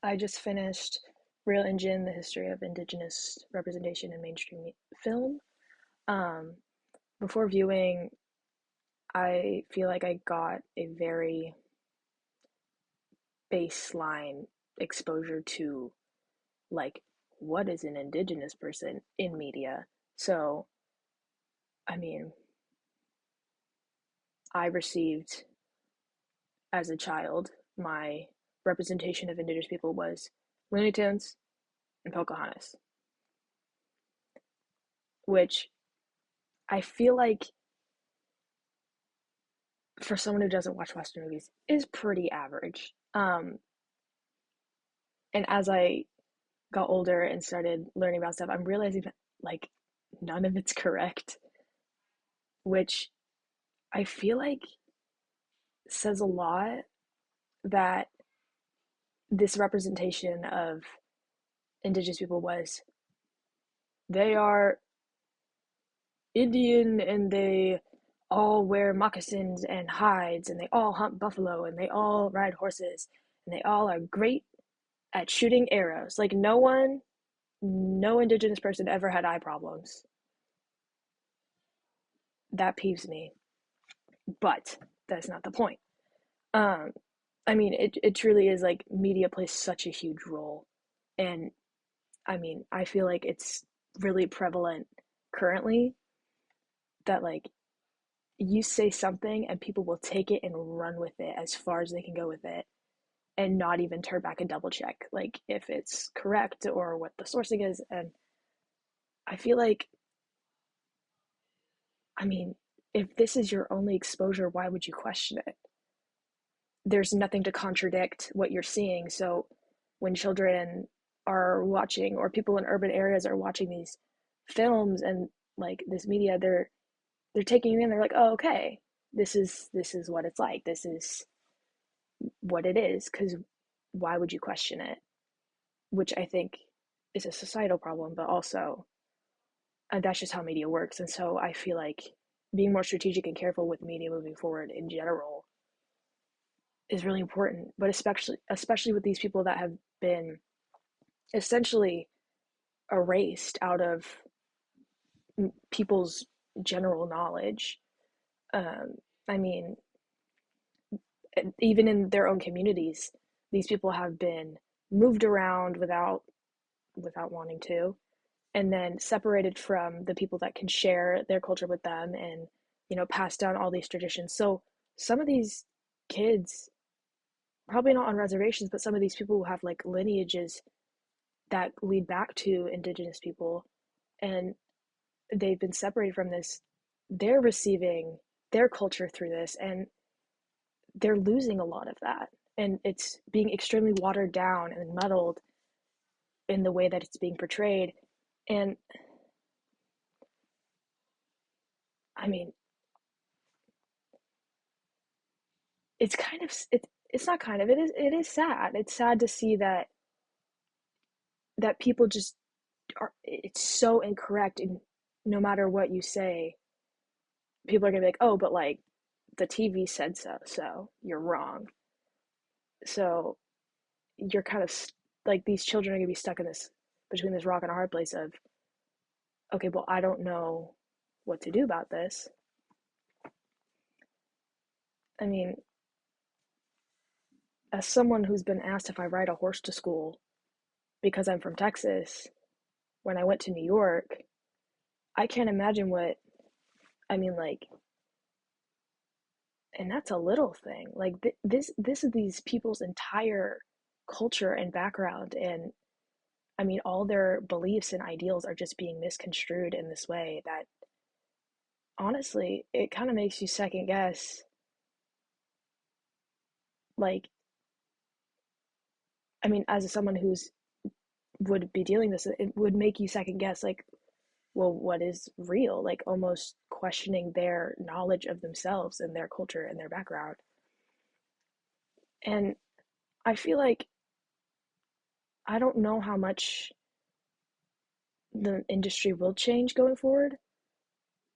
I just finished Real Injun, the history of Indigenous representation in mainstream film. Um, Before viewing, I feel like I got a very baseline exposure to like what is an Indigenous person in media. So, I mean, I received as a child my representation of Indigenous people was Looney Tunes and Pocahontas, which I feel like for someone who doesn't watch Western movies is pretty average. And as I got older and started learning about stuff, I'm realizing that like none of it's correct, which I feel like says a lot that this representation of Indigenous people was they are Indian and they all wear moccasins and hides and they all hunt buffalo and they all ride horses and they all are great at shooting arrows. Like no Indigenous person ever had eye problems. That peeves me, but that's not the point. Um, I mean, it truly is like media plays such a huge role, and I mean, I feel like it's really prevalent currently that like you say something and people will take it and run with it as far as they can go with it and not even turn back and double check like if it's correct or what the sourcing is. And I feel like, I mean, if this is your only exposure, why would you question it? There's nothing to contradict what you're seeing. So when children are watching or people in urban areas are watching these films and like this media, they're taking it in, they're like, oh, okay, this is what it's like. This is what it is, because why would you question it? Which I think is a societal problem, but also that's just how media works. And so I feel like being more strategic and careful with media moving forward in general is really important, but especially with these people that have been essentially erased out of people's general knowledge. Um, I mean, even in their own communities, these people have been moved around without wanting to, and then separated from the people that can share their culture with them and pass down all these traditions. So some of these kids, probably not on reservations, but some of these people who have like lineages that lead back to indigenous people and they've been separated from this, they're receiving their culture through this and they're losing a lot of that, and it's being extremely watered down and muddled in the way that it's being portrayed. And I mean, it's kind of it's not kind of, it is sad. It's sad to see that people just are, it's so incorrect, and no matter what you say people are gonna be like, oh, but like the TV said so, so you're wrong. So you're kind of like these children are gonna be stuck in this, between this rock and a hard place of, okay, well, I don't know what to do about this. I mean, as someone who's been asked if I ride a horse to school because I'm from Texas, when I went to New York, I can't imagine what, I mean, like, and that's a little thing. Like this is these people's entire culture and background, and I mean, all their beliefs and ideals are just being misconstrued in this way that honestly, it kind of makes you second guess. Like, I mean, as someone who's would be dealing this, it would make you second guess, like, well, what is real? Like, almost questioning their knowledge of themselves and their culture and their background. And I feel like I don't know how much the industry will change going forward,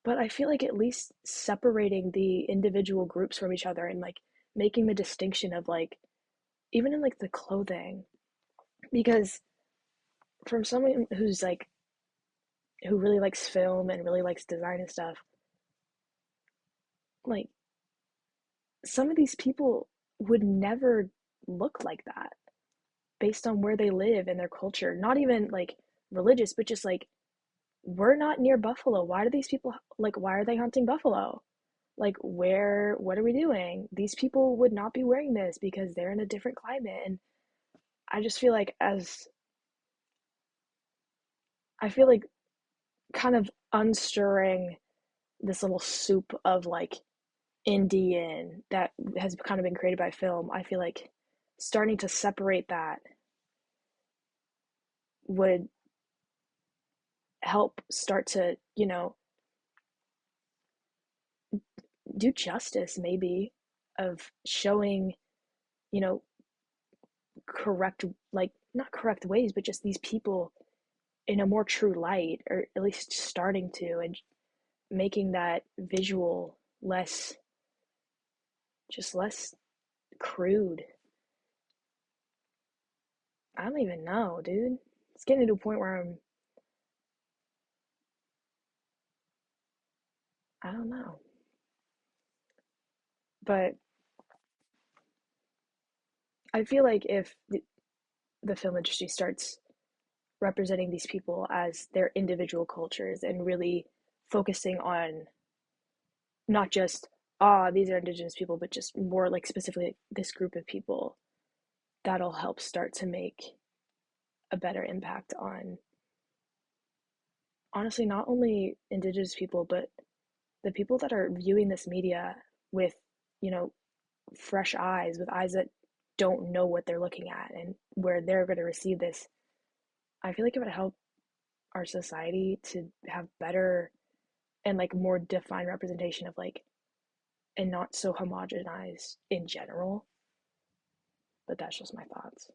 but I feel like at least separating the individual groups from each other and like making the distinction of like, even in like the clothing, Because from someone who's like who really likes film and really likes design and stuff, like some of these people would never look like that based on where they live and their culture. Not even like religious, but just like we're not near Buffalo. Why do these people like why are they hunting buffalo? Like where what are we doing? These people would not be wearing this because they're in a different climate. And I just feel like as I feel like kind of unstirring this little soup of like Indian that has kind of been created by film, I feel like starting to separate that would help start to, do justice maybe of showing, you know, correct, like not correct ways, but just these people in a more true light, or at least starting to, and making that visual less, just less crude. I don't even know, dude. It's getting to a point where I don't know. But I feel like if the film industry starts representing these people as their individual cultures and really focusing on not just, ah, these are indigenous people, but just more like specifically this group of people, that'll help start to make a better impact on honestly not only indigenous people, but the people that are viewing this media with, you know, fresh eyes, with eyes that don't know what they're looking at and where they're going to receive this. I feel like it would help our society to have better and like more defined representation of like, and not so homogenized in general. But that's just my thoughts.